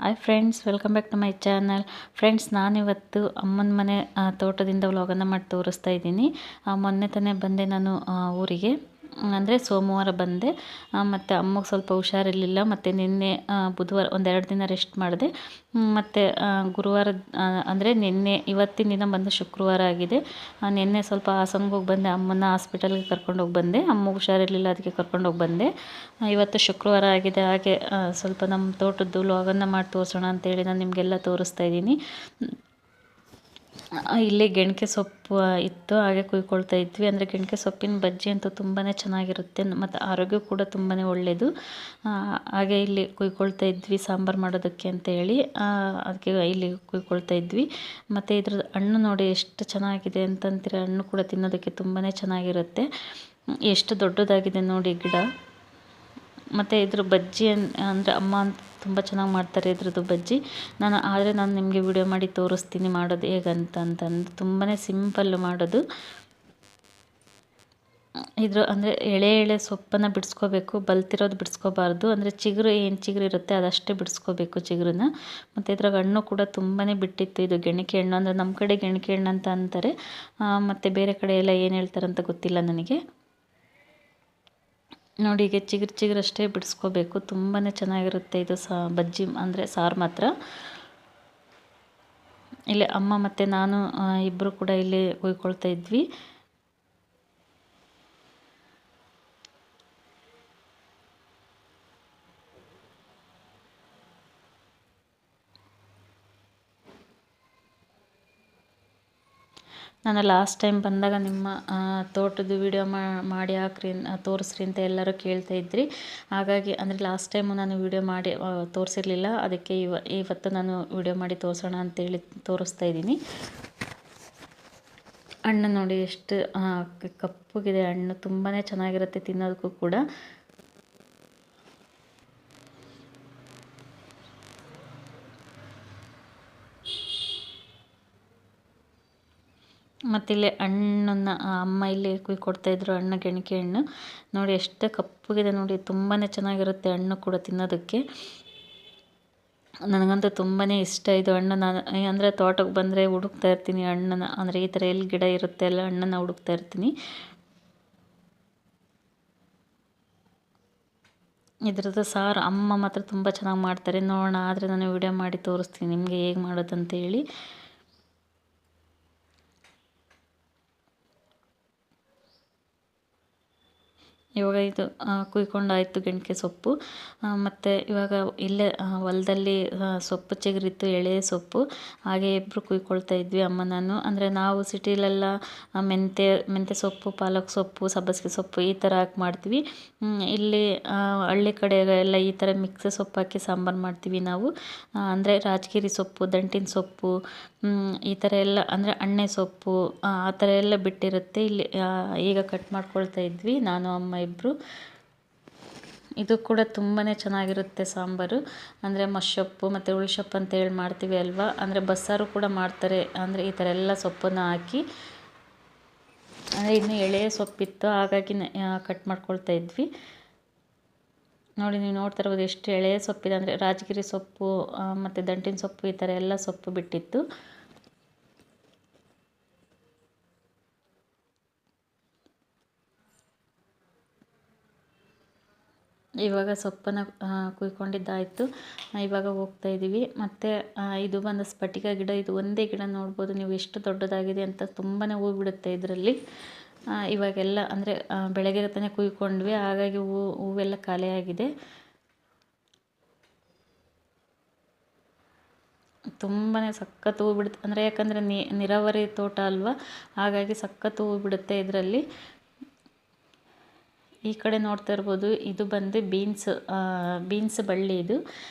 Hi friends, welcome back to my channel. Friends, ನಾನಿವತ್ತು ಅಮ್ಮನ ಮನೆ ತೋಟದಿಂದ ವ್ಲಾಗನ್ನು ಮಾಡಿ ತೋರಿಸ್ತಾ ಇದ್ದೀನಿ. ಮೊನ್ನೆ ತಾನೇ ಬಂದೆ ನಾನು ಊರಿಗೆ, ಅಂದರೆ ಸೋಮವಾರ ಬಂದೆ. ಮತ್ತು ಅಮ್ಮಗೆ ಸ್ವಲ್ಪ ಹುಷಾರಿರಲಿಲ್ಲ. ಮತ್ತು ನಿನ್ನೆ ಬುಧವಾರ ಒಂದೆರಡು ದಿನ ರೆಸ್ಟ್ ಮಾಡಿದೆ. ಮತ್ತು ಗುರುವಾರ ಅಂದರೆ ಇವತ್ತಿನ ದಿನ ಬಂದು ಶುಕ್ರವಾರ ಆಗಿದೆ. ನಿನ್ನೆ ಸ್ವಲ್ಪ ಹಾಸನ್ಗೆ ಹೋಗಿ ಬಂದೆ, ಅಮ್ಮನ ಹಾಸ್ಪಿಟಲ್ಗೆ ಕರ್ಕೊಂಡೋಗಿ ಬಂದೆ. ಅಮ್ಮಗೆ ಹುಷಾರಿರಲಿಲ್ಲ, ಅದಕ್ಕೆ ಕರ್ಕೊಂಡೋಗಿ ಬಂದೆ. ಇವತ್ತು ಶುಕ್ರವಾರ ಆಗಿದೆ. ಹಾಗೆ ಸ್ವಲ್ಪ ನಮ್ಮ ತೋಟದ್ದು ವ್ಲಾಗನ್ನು ಮಾಡಿ ತೋರಿಸೋಣ ಅಂತೇಳಿ ನಾನು ನಿಮಗೆಲ್ಲ ತೋರಿಸ್ತಾ ಇದ್ದೀನಿ. ಇಲ್ಲಿ ಗೆಣಕೆ ಸೊಪ್ಪು ಇತ್ತು, ಹಾಗೆ ಕುಯ್ಕೊಳ್ತಾ ಇದ್ವಿ. ಅಂದರೆ ಗೆಣಕೆ ಸೊಪ್ಪಿನ ಬಜ್ಜಿ ಅಂತೂ ತುಂಬಾ ಚೆನ್ನಾಗಿರುತ್ತೆ ಮತ್ತು ಆರೋಗ್ಯ ಕೂಡ ತುಂಬಾ ಒಳ್ಳೆಯದು. ಹಾಗೆ ಇಲ್ಲಿ ಕುಯ್ಕೊಳ್ತಾ ಇದ್ವಿ ಸಾಂಬಾರು ಮಾಡೋದಕ್ಕೆ ಅಂತೇಳಿ. ಅದಕ್ಕೆ ಇಲ್ಲಿ ಕುಯ್ಕೊಳ್ತಾ ಇದ್ವಿ. ಮತ್ತು ಇದ್ರದ್ದು ಹಣ್ಣು ನೋಡಿ ಎಷ್ಟು ಚೆನ್ನಾಗಿದೆ ಅಂತಂತೀರ. ಹಣ್ಣು ಕೂಡ ತಿನ್ನೋದಕ್ಕೆ ತುಂಬಾ ಚೆನ್ನಾಗಿರುತ್ತೆ. ಎಷ್ಟು ದೊಡ್ಡದಾಗಿದೆ ನೋಡಿ ಗಿಡ. ಮತ್ತು ಇದ್ರ ಬಜ್ಜಿ ಅಂದರೆ ಅಮ್ಮ ಅಂತ ತುಂಬ ಚೆನ್ನಾಗಿ ಮಾಡ್ತಾರೆ ಇದ್ರದ್ದು ಬಜ್ಜಿ. ನಾನು ನಿಮಗೆ ವಿಡಿಯೋ ಮಾಡಿ ತೋರಿಸ್ತೀನಿ ಮಾಡೋದು ಹೇಗಂತಂದು. ತುಂಬಾ ಸಿಂಪಲ್ಲು ಮಾಡೋದು. ಅಂದರೆ ಎಳೆ ಸೊಪ್ಪನ್ನು ಬಿಡಿಸ್ಕೋಬೇಕು, ಬಲ್ತಿರೋದು ಬಿಡಿಸ್ಕೋಬಾರ್ದು. ಅಂದರೆ ಏನು ಚಿಗುರು ಇರುತ್ತೆ ಅದಷ್ಟೇ ಬಿಡಿಸ್ಕೋಬೇಕು ಚಿಗುರನ್ನ. ಮತ್ತು ಇದ್ರಾಗ ಹಣ್ಣು ಕೂಡ ತುಂಬಾ ಬಿಟ್ಟಿತ್ತು. ಇದು ಗೆಣಕೆ ಹಣ್ಣು, ಅಂದರೆ ನಮ್ಮ ಕಡೆ ಗೆಣಕೆ ಹಣ್ಣು ಅಂತ ಅಂತಾರೆ. ಮತ್ತು ಬೇರೆ ಕಡೆ ಎಲ್ಲ ಏನು ಹೇಳ್ತಾರಂತ ಗೊತ್ತಿಲ್ಲ ನನಗೆ. ನೋಡಿ, ಈಗ ಚಿಗುರಷ್ಟೇ ಬಿಡಿಸ್ಕೋಬೇಕು. ತುಂಬಾ ಚೆನ್ನಾಗಿರುತ್ತೆ ಇದು ಬಜ್ಜಿ, ಅಂದರೆ ಸಾರು ಮಾತ್ರ. ಇಲ್ಲಿ ಅಮ್ಮ ಮತ್ತು ನಾನು ಇಬ್ಬರು ಕೂಡ ಇಲ್ಲಿ ಕುಯ್ಕೊಳ್ತಾ ಇದ್ವಿ. ನಾನು ಲಾಸ್ಟ್ ಟೈಮ್ ಬಂದಾಗ ನಿಮ್ಮ ತೋಟದ ವಿಡಿಯೋ ಮಾಡಿ ಹಾಕ್ರಿ, ತೋರಿಸ್ರಿ ಅಂತ ಎಲ್ಲರೂ ಕೇಳ್ತಾ ಇದ್ರಿ. ಹಾಗಾಗಿ ಅಂದರೆ ಲಾಸ್ಟ್ ಟೈಮು ನಾನು ವಿಡಿಯೋ ಮಾಡಿ ತೋರಿಸಿರಲಿಲ್ಲ. ಅದಕ್ಕೆ ಇವತ್ತು ನಾನು ವಿಡಿಯೋ ಮಾಡಿ ತೋರಿಸೋಣ ಅಂತೇಳಿ ತೋರಿಸ್ತಾ ಇದ್ದೀನಿ. ಹಣ್ಣು ನೋಡಿ ಎಷ್ಟು ಕಪ್ಪಗಿದೆ ಹಣ್ಣು. ತುಂಬಾ ಚೆನ್ನಾಗಿರುತ್ತೆ ತಿನ್ನೋದಕ್ಕೂ ಕೂಡ. ಮತ್ತು ಇಲ್ಲಿ ಹಣ್ಣನ್ನು ಅಮ್ಮ ಇಲ್ಲಿ ಕುಯ್ಕೊಡ್ತಾಯಿದ್ರು. ಹಣ್ಣು ಗೆಣಕೆ ಹಣ್ಣು ನೋಡಿ ಎಷ್ಟು ಕಪ್ಪಗಿದೆ ನೋಡಿ. ತುಂಬಾ ಚೆನ್ನಾಗಿರುತ್ತೆ ಹಣ್ಣು ಕೂಡ ತಿನ್ನೋದಕ್ಕೆ. ನನಗಂತೂ ತುಂಬಾ ಇಷ್ಟ ಇದು ಹಣ್ಣು. ನಾನು ಅಂದರೆ ತೋಟಕ್ಕೆ ಬಂದರೆ ಹುಡುಕ್ತಾ ಇರ್ತೀನಿ ಹಣ್ಣನ್ನು. ಅಂದರೆ ಈ ಥರ ಎಲ್ಲಿ ಗಿಡ ಇರುತ್ತೆ ಎಲ್ಲ ಹಣ್ಣನ್ನು ಹುಡುಕ್ತಾ ಇರ್ತೀನಿ. ಇದ್ರದ್ದು ಸಾರು ಅಮ್ಮ ಮಾತ್ರ ತುಂಬ ಚೆನ್ನಾಗಿ ಮಾಡ್ತಾರೆ. ನೋಡೋಣ, ಆದರೆ ನಾನು ವಿಡಿಯೋ ಮಾಡಿ ತೋರಿಸ್ತೀನಿ ನಿಮಗೆ ಹೇಗೆ ಮಾಡೋದಂತೇಳಿ. ಇವಾಗ ಇದು ಕುಯ್ಕೊಂಡಾಯಿತು ಗೆಣಕೆ ಸೊಪ್ಪು. ಮತ್ತು ಇವಾಗ ಇಲ್ಲೇ ಹೊಲದಲ್ಲಿ ಸೊಪ್ಪು ಚಿಗುರಿತ್ತು, ಎಳೆ ಸೊಪ್ಪು. ಹಾಗೆ ಇಬ್ಬರು ಕುಯ್ಕೊಳ್ತಾ ಇದ್ವಿ ಅಮ್ಮ ನಾನು. ಅಂದರೆ ನಾವು ಸಿಟಿಲೆಲ್ಲ ಮೆಂತ್ಯ ಸೊಪ್ಪು, ಪಾಲಕ್ ಸೊಪ್ಪು, ಸಬ್ಬಸಿಗೆ ಸೊಪ್ಪು ಈ ಥರ ಹಾಕಿ ಮಾಡ್ತೀವಿ. ಇಲ್ಲಿ ಹಳ್ಳಿ ಕಡೆ ಎಲ್ಲ ಈ ಥರ ಮಿಕ್ಸ್ ಸೊಪ್ಪು ಹಾಕಿ ಸಾಂಬಾರು ಮಾಡ್ತೀವಿ ನಾವು. ಅಂದರೆ ರಾಜಗಿರಿ ಸೊಪ್ಪು, ದಂಟಿನ ಸೊಪ್ಪು, ಈ ಥರ ಎಲ್ಲ, ಅಂದರೆ ಅಣ್ಣೆ ಸೊಪ್ಪು ಆ ಥರ ಎಲ್ಲ ಬಿಟ್ಟಿರುತ್ತೆ. ಇಲ್ಲಿ ಈಗ ಕಟ್ ಮಾಡ್ಕೊಳ್ತಾ ಇದ್ವಿ ನಾನು ಅಮ್ಮ ಇಬ್ಬರು. ಇದು ಕೂಡ ತುಂಬಾ ಚೆನ್ನಾಗಿರುತ್ತೆ ಸಾಂಬಾರು. ಅಂದರೆ ಮಸ್ಸೊಪ್ಪು ಮತ್ತು ಉಳ್ಸೊಪ್ಪು ಅಂತ ಹೇಳಿ ಮಾಡ್ತೀವಿ ಅಲ್ವಾ. ಅಂದರೆ ಬಸ್ಸಾರು ಕೂಡ ಮಾಡ್ತಾರೆ. ಅಂದರೆ ಈ ಥರ ಎಲ್ಲ ಸೊಪ್ಪನ್ನು ಹಾಕಿ. ಅಂದರೆ ಇನ್ನು ಎಳೆಯ ಸೊಪ್ಪಿತ್ತು, ಹಾಗಾಗಿ ಕಟ್ ಮಾಡ್ಕೊಳ್ತಾ ಇದ್ವಿ. ನೋಡಿ, ನೀವು ನೋಡ್ತಾ ಇರ್ಬೋದು ಎಷ್ಟು ಎಳೆಯ ಸೊಪ್ಪಿದೆ. ಅಂದರೆ ರಾಜಗಿರಿ ಸೊಪ್ಪು ಮತ್ತು ದಂಟಿನ ಸೊಪ್ಪು ಈ ಥರ ಎಲ್ಲ ಸೊಪ್ಪು ಬಿಟ್ಟಿತ್ತು. ಇವಾಗ ಸೊಪ್ಪನ್ನು ಕುಯ್ಕೊಂಡಿದ್ದಾಯಿತು. ಇವಾಗ ಹೋಗ್ತಾ ಇದ್ದೀವಿ. ಮತ್ತು ಇದು ಬಂದು ಸ್ಫಟಿಕ ಗಿಡ. ಇದು ಒಂದೇ ಗಿಡ ನೋಡ್ಬೋದು ನೀವು ಎಷ್ಟು ದೊಡ್ಡದಾಗಿದೆ ಅಂತ. ತುಂಬಾ ಹೂ ಬಿಡುತ್ತೆ ಇದರಲ್ಲಿ. ಇವಾಗೆಲ್ಲ ಅಂದರೆ ಬೆಳಗ್ಗೆ ತಾನೇ ಕುಯ್ಕೊಂಡ್ವಿ, ಹಾಗಾಗಿ ಹೂವೆಲ್ಲ ಖಾಲಿಯಾಗಿದೆ. ತುಂಬಾ ಸಖತ್ತು ಹೂ ಬಿಡುತ್ತೆ. ಅಂದರೆ ಯಾಕಂದರೆ ನೀರಾವರಿ ತೋಟ ಅಲ್ವಾ, ಹಾಗಾಗಿ ಸಖತ್ತು ಹೂ ಬಿಡುತ್ತೆ ಇದರಲ್ಲಿ. ಈ ಕಡೆ ನೋಡ್ತಾ ಇರ್ಬೋದು, ಇದು ಬಂದು ಬೀನ್ಸ್ ಬಳ್ಳಿ. ಇದು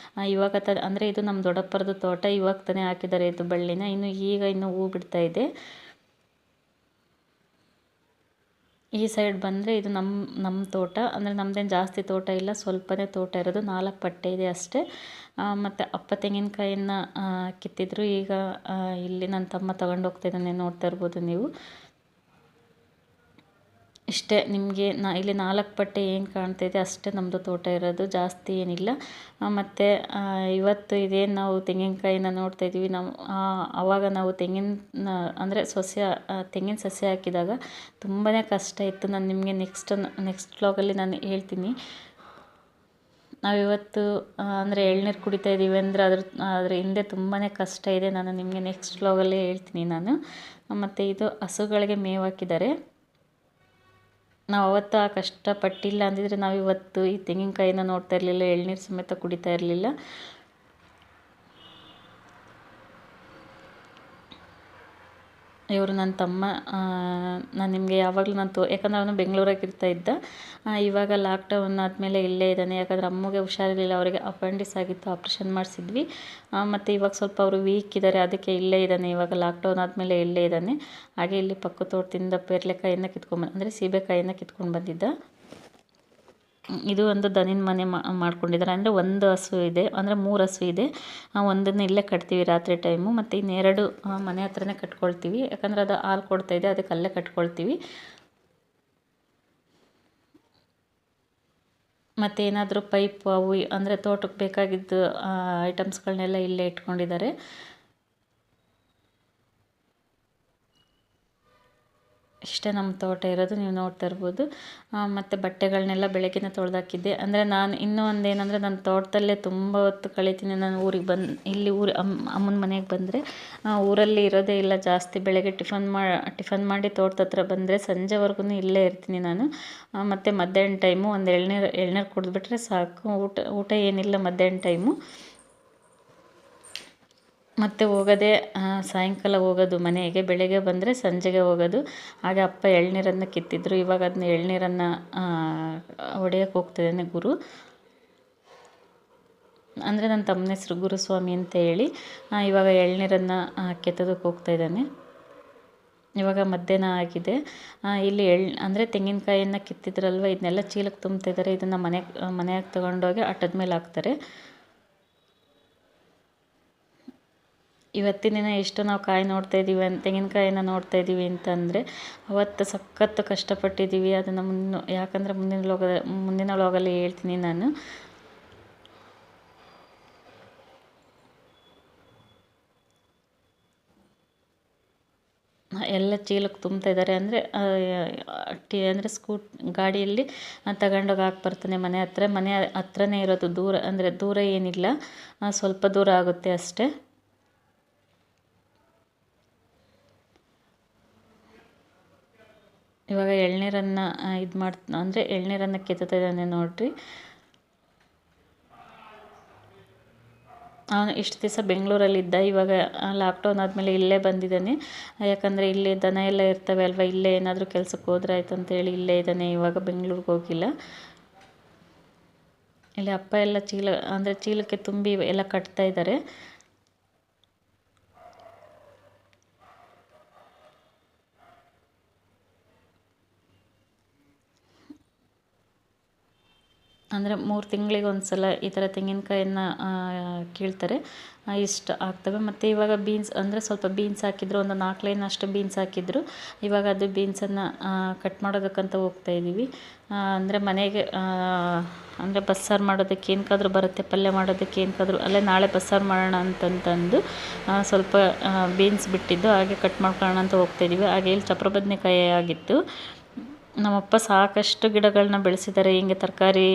ಇವಾಗ ಅಂದರೆ ಇದು ನಮ್ಮ ದೊಡ್ಡಪ್ಪರದು ತೋಟ. ಇವಾಗ ತಾನೇ ಹಾಕಿದ್ದಾರೆ ಇದು ಬಳ್ಳಿನ. ಇನ್ನು ಹೂ ಬಿಡ್ತಾ ಇದೆ. ಈ ಸೈಡ್ ಬಂದರೆ ಇದು ನಮ್ಮ ತೋಟ. ಅಂದರೆ ನಮ್ಮದೇನು ಜಾಸ್ತಿ ತೋಟ ಇಲ್ಲ, ಸ್ವಲ್ಪನೇ ತೋಟ ಇರೋದು. 4 ಪಟ್ಟೆ ಇದೆ ಅಷ್ಟೇ. ಮತ್ತು ಅಪ್ಪ ತೆಂಗಿನಕಾಯಿಯನ್ನು ಕಿತ್ತಿದ್ರು. ಈಗ ಇಲ್ಲಿ ನನ್ನ ತಮ್ಮ ತಗೊಂಡು ಹೋಗ್ತಾ ಇದ್ದಾನೆ, ನೋಡ್ತಾ ಇರ್ಬೋದು ನೀವು. ಇಷ್ಟೇ ನಿಮಗೆ ಇಲ್ಲಿ 4 ಪಟ್ಟೆ ಏನು ಕಾಣ್ತಾಯಿದೆ ಅಷ್ಟೇ ನಮ್ಮದು ತೋಟ ಇರೋದು, ಜಾಸ್ತಿ ಏನಿಲ್ಲ. ಮತ್ತು ಇವತ್ತು ಇದೇನು ನಾವು ತೆಂಗಿನಕಾಯಿನ ನೋಡ್ತಾ ಇದ್ದೀವಿ, ನಾವು ಆವಾಗ ನಾವು ಅಂದರೆ ತೆಂಗಿನ ಸಸ್ಯ ಹಾಕಿದಾಗ ತುಂಬಾ ಕಷ್ಟ ಇತ್ತು. ನಾನು ನಿಮಗೆ ನೆಕ್ಸ್ಟ್ ವ್ಲಾಗಲ್ಲಿ ನಾನು ಹೇಳ್ತೀನಿ. ನಾವಿವತ್ತು ಅಂದರೆ ಎಳ್ನೀರು ಕುಡಿತಾ ಇದ್ದೀವಿ ಅಂದರೆ ಅದ್ರ ಹಿಂದೆ ತುಂಬಾ ಕಷ್ಟ ಇದೆ. ನಾನು ನಿಮಗೆ ನೆಕ್ಸ್ಟ್ ವ್ಲಾಗಲ್ಲೇ ಹೇಳ್ತೀನಿ ನಾನು. ಮತ್ತು ಇದು ಹಸುಗಳಿಗೆ ಮೇವು ಹಾಕಿದ್ದಾರೆ. ನಾವು ಅವತ್ತು ಆ ಕಷ್ಟಪಟ್ಟಿಲ್ಲ ಅಂದಿದ್ರೆ ನಾವು ಇವತ್ತು ಈ ತೆಂಗಿನಕಾಯಿನ ನೋಡ್ತಾ ಇರಲಿಲ್ಲ, ಎಳ್ನೀರು ಸಮೇತ ಕುಡಿತಾ ಇರಲಿಲ್ಲ. ಇವರು ನನ್ನ ತಮ್ಮ. ನಾನು ನಿಮಗೆ ಯಾವಾಗಲೂ ಯಾಕಂದರೆ ಅವನು ಬೆಂಗಳೂರಾಗ ಇರ್ತಾ ಇದ್ದ. ಇವಾಗ ಲಾಕ್ಡೌನ್ ಆದಮೇಲೆ ಇಲ್ಲೇ ಇದ್ದಾನೆ. ಯಾಕಂದರೆ ಅಮ್ಮಗೆ ಹುಷಾರಿರಲಿಲ್ಲ, ಅವರಿಗೆ ಅಪೆಂಡಿಸ್ ಆಗಿತ್ತು, ಆಪ್ರೇಷನ್ ಮಾಡಿಸಿದ್ವಿ. ಮತ್ತು ಇವಾಗ ಸ್ವಲ್ಪ ಅವರು ವೀಕ್ ಇದ್ದಾರೆ, ಅದಕ್ಕೆ ಇಲ್ಲೇ ಇದ್ದಾನೆ. ಇವಾಗ ಲಾಕ್ಡೌನ್ ಆದಮೇಲೆ ಇಲ್ಲೇ ಇದ್ದಾನೆ. ಹಾಗೆ ಇಲ್ಲಿ ಪಕ್ಕ ತೋಟದಿಂದ ಪೇರ್ಲೆಕಾಯಿನ ಅಂದರೆ ಸೀಬೆಕಾಯಿನ ಕಿತ್ಕೊಂಡು ಬಂದಿದ್ದ. ಇದು ಒಂದು ದನಿನ ಮನೆ ಮಾಡ್ಕೊಂಡಿದ್ದಾರೆ. ಅಂದರೆ ಒಂದು ಹಸು ಇದೆ, ಅಂದರೆ 3 ಹಸು ಇದೆ. ಒಂದನ್ನು ಇಲ್ಲೇ ಕಟ್ತೀವಿ ರಾತ್ರಿ ಟೈಮು, ಮತ್ತು ಇನ್ನೆರಡು ಮನೆ ಹತ್ರನೇ ಕಟ್ಕೊಳ್ತೀವಿ. ಯಾಕಂದರೆ ಅದು ಹಾಲು ಕೊಡ್ತಾಯಿದೆ, ಅದಕ್ಕೆ ಅಲ್ಲೇ ಕಟ್ಕೊಳ್ತೀವಿ. ಮತ್ತು ಏನಾದರೂ ಪೈಪು ಅವು ಅಂದರೆ ತೋಟಕ್ಕೆ ಬೇಕಾಗಿದ್ದು ಐಟಮ್ಸ್ಗಳನ್ನೆಲ್ಲ ಇಲ್ಲೇ ಇಟ್ಕೊಂಡಿದ್ದಾರೆ. ಇಷ್ಟೇ ನಮ್ಮ ತೋಟ ಇರೋದು, ನೀವು ನೋಡ್ತಾ ಇರ್ಬೋದು. ಮತ್ತು ಬಟ್ಟೆಗಳನ್ನೆಲ್ಲ ಬೆಳಗ್ಗೆನೇ ತೊಳೆದಾಕಿದ್ದೆ. ಅಂದರೆ ನಾನು ಇನ್ನೂ ಒಂದೇನೆಂದರೆ ನನ್ನ ತೋಟದಲ್ಲೇ ತುಂಬ ಹೊತ್ತು ಕಳೀತೀನಿ. ನಾನು ಊರಿಗೆ ಇಲ್ಲಿ ಅಮ್ಮನ ಮನೆಗೆ ಬಂದರೆ ಊರಲ್ಲಿ ಇರೋದೇ ಇಲ್ಲ ಜಾಸ್ತಿ. ಬೆಳಗ್ಗೆ ಟಿಫನ್ ಮಾಡಿ ತೋಟದ ಹತ್ರ ಬಂದರೆ ಸಂಜೆವರೆಗೂ ಇಲ್ಲೇ ಇರ್ತೀನಿ ನಾನು. ಮತ್ತು ಮಧ್ಯಾಹ್ನ ಟೈಮು ಒಂದು ಎಳ್ನೀರು ಕುಡಿದ್ಬಿಟ್ರೆ ಸಾಕು. ಊಟ ಏನಿಲ್ಲ ಮಧ್ಯಾಹ್ನ ಟೈಮು. ಮತ್ತು ಹೋಗೋದೇ ಸಾಯಂಕಾಲ ಹೋಗೋದು ಮನೆಗೆ. ಬೆಳಗ್ಗೆ ಬಂದರೆ ಸಂಜೆಗೆ ಹೋಗೋದು. ಹಾಗೆ ಅಪ್ಪ ಎಳ್ನೀರನ್ನು ಕಿತ್ತಿದ್ರು. ಇವಾಗ ಅದನ್ನ ಎಳ್ನೀರನ್ನು ಹೊಡೆಯೋಕ್ಕೆ ಹೋಗ್ತಿದ್ದಾನೆ ಗುರು. ಅಂದರೆ ನನ್ನ ತಮ್ಮನ ಹೆಸರು ಗುರುಸ್ವಾಮಿ ಅಂತ ಹೇಳಿ. ಇವಾಗ ಎಳ್ನೀರನ್ನು ಕೆತ್ತೋದಕ್ಕೆ ಹೋಗ್ತಾಯಿದ್ದಾನೆ. ಇವಾಗ ಮಧ್ಯಾಹ್ನ ಆಗಿದೆ. ಇಲ್ಲಿ ಅಂದರೆ ತೆಂಗಿನಕಾಯಿಯನ್ನು ಕಿತ್ತಿದ್ರಲ್ವ, ಇದನ್ನೆಲ್ಲ ಚೀಲಕ್ಕೆ ತುಂಬ್ತಿದ್ದಾರೆ. ಇದನ್ನು ಮನೆಗೆ ತೊಗೊಂಡೋಗಿ ಅಟ್ಟದ ಮೇಲೆ ಹಾಕ್ತಾರೆ. ಇವತ್ತಿನ ದಿನ ಎಷ್ಟು ನಾವು ತೆಂಗಿನಕಾಯಿನ ನೋಡ್ತಾ ಇದ್ದೀವಿ ಅಂತಂದರೆ ಅವತ್ತು ಸಖತ್ತು ಕಷ್ಟಪಟ್ಟಿದ್ದೀವಿ. ಅದನ್ನು ಯಾಕಂದರೆ ಮುಂದಿನ ವ್ಲಾಗಲ್ಲಿ ಹೇಳ್ತೀನಿ ನಾನು. ಎಲ್ಲ ಚೀಲಕ್ಕೆ ತುಂಬ್ತಾ ಇದ್ದಾರೆ. ಅಂದರೆ ಗಾಡಿಯಲ್ಲಿ ತಗೊಂಡೋಗಿ ಬರ್ತಾನೆ ಮನೆ ಹತ್ರನೇ ಇರೋದು. ದೂರ ಏನಿಲ್ಲ, ಸ್ವಲ್ಪ ದೂರ ಆಗುತ್ತೆ ಅಷ್ಟೇ. ಇವಾಗ ಎಳ್ನೀರನ್ನು ಅಂದರೆ ಎಳ್ನೀರನ್ನು ಕೆತ್ತುತ್ತಾ ಇದ್ದಾನೆ ನೋಡ್ರಿ. ಅವನು ಇಷ್ಟು ದಿವಸ ಬೆಂಗಳೂರಲ್ಲಿದ್ದ. ಇವಾಗ ಲಾಕ್ಡೌನ್ ಆದಮೇಲೆ ಇಲ್ಲೇ ಬಂದಿದ್ದಾನೆ. ಯಾಕಂದರೆ ಇಲ್ಲಿ ದನ ಎಲ್ಲ ಇರ್ತವೆ ಅಲ್ವ, ಇಲ್ಲೇ ಏನಾದರೂ ಕೆಲಸಕ್ಕೆ ಹೋದ್ರೆ ಆಯ್ತು ಅಂತೇಳಿ ಇಲ್ಲೇ ಇದ್ದಾನೆ. ಇವಾಗ ಬೆಂಗಳೂರಿಗೆ ಹೋಗಿಲ್ಲ. ಇಲ್ಲಿ ಅಪ್ಪ ಎಲ್ಲ ಚೀಲಕ್ಕೆ ತುಂಬಿ ಎಲ್ಲ ಕಟ್ತಾ ಇದ್ದಾರೆ. ಅಂದರೆ 3 ತಿಂಗಳಿಗೆ ಒಂದು ಸಲ ಈ ಥರ ತೆಂಗಿನಕಾಯನ್ನು ಕೀಳ್ತಾರೆ. ಇಷ್ಟು ಆಗ್ತವೆ. ಮತ್ತು ಇವಾಗ ಅಂದರೆ ಸ್ವಲ್ಪ ಬೀನ್ಸ್ ಹಾಕಿದ್ರು, ಒಂದು 4 ಲೈನ್ ಅಷ್ಟು ಬೀನ್ಸ್ ಹಾಕಿದ್ರು. ಇವಾಗ ಅದು ಬೀನ್ಸನ್ನು ಕಟ್ ಮಾಡೋದಕ್ಕಂತ ಹೋಗ್ತಾಯಿದ್ದೀವಿ. ಅಂದರೆ ಮನೆಗೆ ಅಂದರೆ ಬಸ್ಸಾರು ಮಾಡೋದಕ್ಕೆ ಏನಕ್ಕಾದ್ರೂ ಬರುತ್ತೆ, ಪಲ್ಯ ಮಾಡೋದಕ್ಕೆ ಏನಕ್ಕಾದ್ರೂ ಅಲ್ಲೇ ನಾಳೆ ಬಸ್ಸಾರು ಮಾಡೋಣ ಅಂತಂದು ಸ್ವಲ್ಪ ಬೀನ್ಸ್ ಬಿಟ್ಟಿದ್ದು, ಹಾಗೆ ಕಟ್ ಮಾಡ್ಕೊಳ್ಳೋಣ ಅಂತ ಹೋಗ್ತಾಯಿದ್ದೀವಿ. ಹಾಗೆ ಇಲ್ಲಿ ಚಪ್ರ ಬದನೆಕಾಯಿ ಆಗಿತ್ತು. ನಮ್ಮಪ್ಪ ಸಾಕಷ್ಟು ಗಿಡಗಳನ್ನ ಬೆಳೆಸಿದ್ದಾರೆ. ಹಿಂಗೆ ತರಕಾರಿ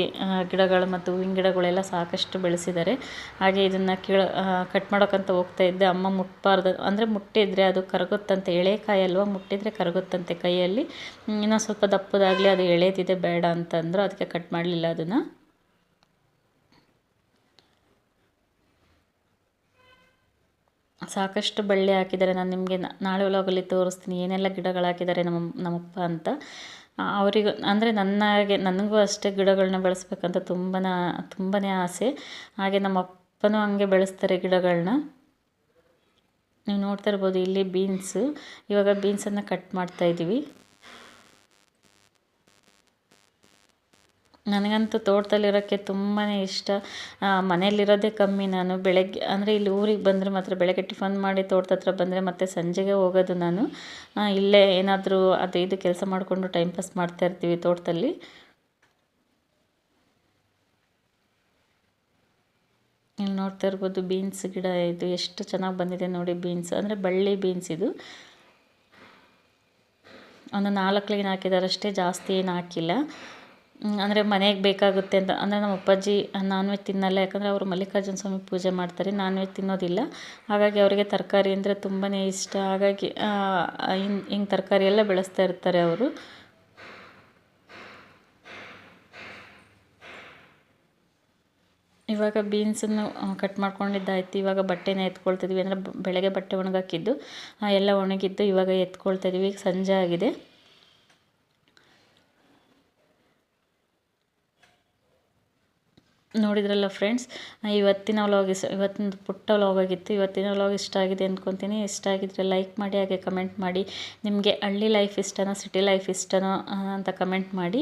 ಗಿಡಗಳು ಮತ್ತು ಹೂವಿನ ಗಿಡಗಳೆಲ್ಲ ಸಾಕಷ್ಟು ಬೆಳೆಸಿದ್ದಾರೆ. ಹಾಗೆ ಇದನ್ನು ಕಟ್ ಮಾಡೋಕ್ಕಂತ ಹೋಗ್ತಾ ಇದ್ದೆ. ಅಮ್ಮ ಮುಟ್ಟಬಾರ್ದು, ಅಂದರೆ ಮುಟ್ಟಿದರೆ ಅದು ಕರಗುತ್ತಂತೆ. ಎಳೆಕಾಯಿ ಅಲ್ವ, ಮುಟ್ಟಿದರೆ ಕರಗುತ್ತಂತೆ ಕೈಯಲ್ಲಿ. ಇನ್ನೂ ಸ್ವಲ್ಪ ದಪ್ಪದಾಗಲಿ, ಅದು ಎಳೆದಿದೆ ಬೇಡ ಅಂತಂದರು. ಅದಕ್ಕೆ ಕಟ್ ಮಾಡಲಿಲ್ಲ ಅದನ್ನು. ಸಾಕಷ್ಟು ಬಳ್ಳಿ ಹಾಕಿದ್ದಾರೆ. ನಾನು ನಿಮಗೆ ನಾಳೆ ವ್ಲಾಗಲ್ಲಿ ತೋರಿಸ್ತೀನಿ ಏನೆಲ್ಲ ಗಿಡಗಳು ಹಾಕಿದ್ದಾರೆ ನಮ್ಮಪ್ಪ ಅಂತ. ಅವರಿಗೂ ಅಂದರೆ ನನಗೂ ಅಷ್ಟೇ ಗಿಡಗಳನ್ನ ಬೆಳೆಸ್ಬೇಕಂತ ತುಂಬಾ ಆಸೆ. ಹಾಗೆ ನಮ್ಮಪ್ಪನೂ ಹಂಗೆ ಬೆಳೆಸ್ತಾರೆ ಗಿಡಗಳನ್ನ. ನೀವು ನೋಡ್ತಾ ಇರ್ಬೋದು ಇಲ್ಲಿ ಬೀನ್ಸು. ಇವಾಗ ಬೀನ್ಸನ್ನು ಕಟ್ ಮಾಡ್ತಾಯಿದ್ದೀವಿ. ನನಗಂತೂ ತೋಟದಲ್ಲಿರೋಕ್ಕೆ ತುಂಬಾ ಇಷ್ಟ. ಮನೆಯಲ್ಲಿರೋದೇ ಕಮ್ಮಿ ನಾನು. ಬೆಳಗ್ಗೆ ಅಂದರೆ ಇಲ್ಲಿ ಊರಿಗೆ ಬಂದರೆ ಮಾತ್ರ ಬೆಳಗ್ಗೆ ಟಿಫನ್ ಮಾಡಿ ತೋಟದ ಹತ್ರ ಬಂದರೆ ಮತ್ತೆ ಸಂಜೆಗೆ ಹೋಗೋದು ನಾನು. ಇಲ್ಲೇ ಏನಾದರೂ ಅದು ಇದು ಕೆಲಸ ಮಾಡಿಕೊಂಡು ಟೈಮ್ ಪಾಸ್ ಮಾಡ್ತಾ ಇರ್ತೀವಿ ತೋಟದಲ್ಲಿ. ಇಲ್ಲಿ ನೋಡ್ತಾ ಇರ್ಬೋದು ಬೀನ್ಸ್ ಗಿಡ ಇದು ಎಷ್ಟು ಚೆನ್ನಾಗಿ ಬಂದಿದೆ ನೋಡಿ. ಬೀನ್ಸ್ ಅಂದರೆ ಬಳ್ಳಿ ಬೀನ್ಸ್ ಇದು. ಒಂದು 4 ಲೈನ್ ಹಾಕಿದ್ದಾರೆ ಅಷ್ಟೇ, ಜಾಸ್ತಿ ಏನು ಹಾಕಿಲ್ಲ. ಅಂದರೆ ಮನೆಗೆ ಬೇಕಾಗುತ್ತೆ ಅಂತ. ಅಂದರೆ ನಮ್ಮ ಅಪ್ಪಾಜಿ ನಾನ್ ವೆಜ್ ತಿನ್ನಲ್ಲ, ಯಾಕಂದರೆ ಅವರು ಮಲ್ಲಿಕಾರ್ಜುನ ಸ್ವಾಮಿ ಪೂಜೆ ಮಾಡ್ತಾರೆ, ನಾನ್ ವೆಜ್ ತಿನ್ನೋದಿಲ್ಲ. ಹಾಗಾಗಿ ಅವರಿಗೆ ತರಕಾರಿ ಅಂದರೆ ತುಂಬಾ ಇಷ್ಟ. ಹಾಗಾಗಿ ಹಿಂಗೆ ತರಕಾರಿ ಎಲ್ಲ ಬೆಳೆಸ್ತಾ ಇರ್ತಾರೆ ಅವರು. ಇವಾಗ ಬೀನ್ಸನ್ನು ಕಟ್ ಮಾಡ್ಕೊಂಡಿದ್ದಾಯ್ತು. ಇವಾಗ ಬಟ್ಟೆನ ಎತ್ಕೊಳ್ತಿದ್ವಿ. ಅಂದರೆ ಬೆಳಗ್ಗೆ ಬಟ್ಟೆ ಒಣಗಾಕಿದ್ದು ಎಲ್ಲ ಒಣಗಿದ್ದು ಇವಾಗ ಎತ್ಕೊಳ್ತಾ ಇದ್ವಿ. ಈಗ ಸಂಜೆ ಆಗಿದೆ. ನೋಡಿದ್ರಲ್ಲ ಫ್ರೆಂಡ್ಸ್, ಇವತ್ತಿನ ಪುಟ್ಟ ವ್ಲಾಗ್ ಆಗಿತ್ತು. ಇವತ್ತಿನ ವ್ಲಾಗ್ ಇಷ್ಟ ಆಗಿದೆ ಅಂದ್ಕೊತೀನಿ. ಇಷ್ಟ ಆಗಿದ್ರೆ ಲೈಕ್ ಮಾಡಿ, ಹಾಗೆ ಕಮೆಂಟ್ ಮಾಡಿ. ನಿಮಗೆ ಹಳ್ಳಿ ಲೈಫ್ ಇಷ್ಟನೋ ಸಿಟಿ ಲೈಫ್ ಇಷ್ಟನೋ ಅಂತ ಕಮೆಂಟ್ ಮಾಡಿ.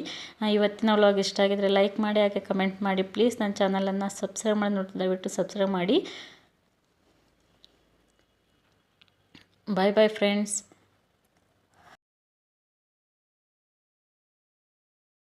ಇವತ್ತಿನ ವ್ಲಾಗ್ ಇಷ್ಟ ಆಗಿದ್ರೆ ಲೈಕ್ ಮಾಡಿ, ಹಾಗೆ ಕಮೆಂಟ್ ಮಾಡಿ. ಪ್ಲೀಸ್ ನನ್ನ ಚಾನಲನ್ನು ಸಬ್ಸ್ಕ್ರೈಬ್ ಮಾಡಿ ದಯವಿಟ್ಟು ಸಬ್ಸ್ಕ್ರೈಬ್ ಮಾಡಿ. ಬಾಯ್ ಬಾಯ್ ಫ್ರೆಂಡ್ಸ್.